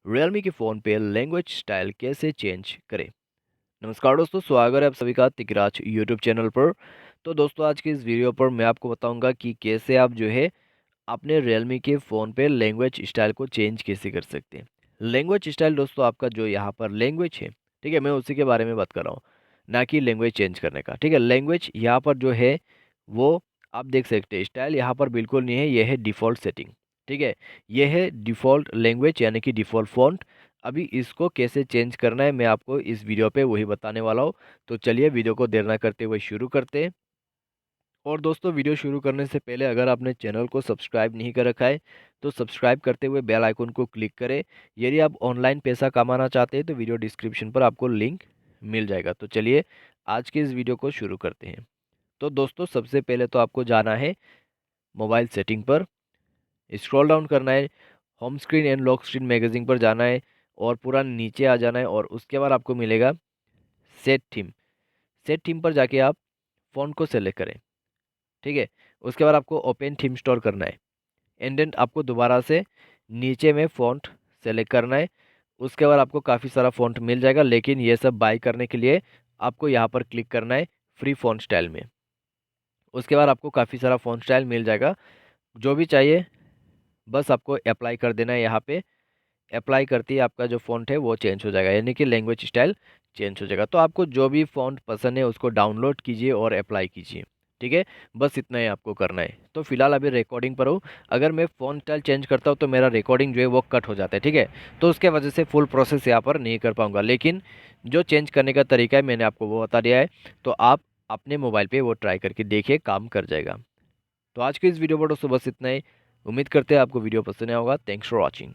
Realme के phone पे language style कैसे चेंज करें। नमस्कार दोस्तों, स्वागत है आप सभी का तिकराज यूट्यूब चैनल पर। तो दोस्तों, आज की इस वीडियो पर मैं आपको बताऊंगा कि कैसे आप जो है अपने रियलमी के फ़ोन पे लैंग्वेज स्टाइल को चेंज कैसे कर सकते हैं। लैंग्वेज स्टाइल दोस्तों आपका जो यहाँ पर लैंग्वेज है, ठीक है, मैं उसी के बारे में बात कर रहा हूँ, ना कि लैंग्वेज चेंज करने का। ठीक है, लैंग्वेज यहाँ पर जो है वो आप देख सकते हैं, स्टाइल यहाँ पर बिल्कुल नहीं है, यह है डिफ़ॉल्ट सेटिंग। ठीक है, यह है डिफ़ॉल्ट लैंग्वेज यानी कि डिफ़ॉल्ट फ़ॉन्ट। अभी इसको कैसे चेंज करना है मैं आपको इस वीडियो पे वही बताने वाला हूँ। तो चलिए वीडियो को देर ना करते हुए शुरू करते हैं। और दोस्तों, वीडियो शुरू करने से पहले अगर आपने चैनल को सब्सक्राइब नहीं कर रखा है तो सब्सक्राइब करते हुए बेल आइकन को क्लिक करें। यदि आप ऑनलाइन पैसा कमाना चाहते हैं तो वीडियो डिस्क्रिप्शन पर आपको लिंक मिल जाएगा। तो चलिए आज के इस वीडियो को शुरू करते हैं। तो दोस्तों, सबसे पहले तो आपको जाना है मोबाइल सेटिंग पर, स्क्रॉल डाउन करना है, home screen and lock screen magazine पर जाना है और पूरा नीचे आ जाना है और उसके बाद आपको मिलेगा सेट थीम। सेट थीम पर जाके आप फ़ॉन्ट को सेलेक्ट करें। ठीक है, उसके बाद आपको ओपन थीम स्टोर करना है एंड देन आपको दोबारा से नीचे में फ़ॉन्ट सेलेक्ट करना है। उसके बाद आपको काफ़ी सारा फ़ॉन्ट मिल जाएगा, लेकिन ये सब बाय करने के लिए आपको यहाँ पर क्लिक करना है फ्री फ़ॉन्ट स्टाइल में। उसके बाद आपको काफ़ी सारा फ़ॉन्ट स्टाइल मिल जाएगा, जो भी चाहिए बस आपको अप्लाई कर देना है यहाँ पे। अप्लाई करते ही आपका जो फ़ॉन्ट है वो चेंज हो जाएगा, यानी कि लैंग्वेज स्टाइल चेंज हो जाएगा। तो आपको जो भी फ़ॉन्ट पसंद है उसको डाउनलोड कीजिए और अप्लाई कीजिए। ठीक है, बस इतना ही आपको करना है। तो फिलहाल अभी रिकॉर्डिंग पर हूँ, अगर मैं फ़ॉन्ट स्टाइल चेंज करता हूँ तो मेरा रिकॉर्डिंग जो है वो कट हो जाता है। ठीक है, तो उसके वजह से फुल प्रोसेस यहाँ पर नहीं कर पाऊँगा, लेकिन जो चेंज करने का तरीका है मैंने आपको वो बता दिया है। तो आप अपने मोबाइल पर वो ट्राई करके देखिए, काम कर जाएगा। तो आज की इस वीडियो पर दोस्तों बस इतना ही। उम्मीद करते हैं आपको वीडियो पसंद आया होगा। Thanks for watching.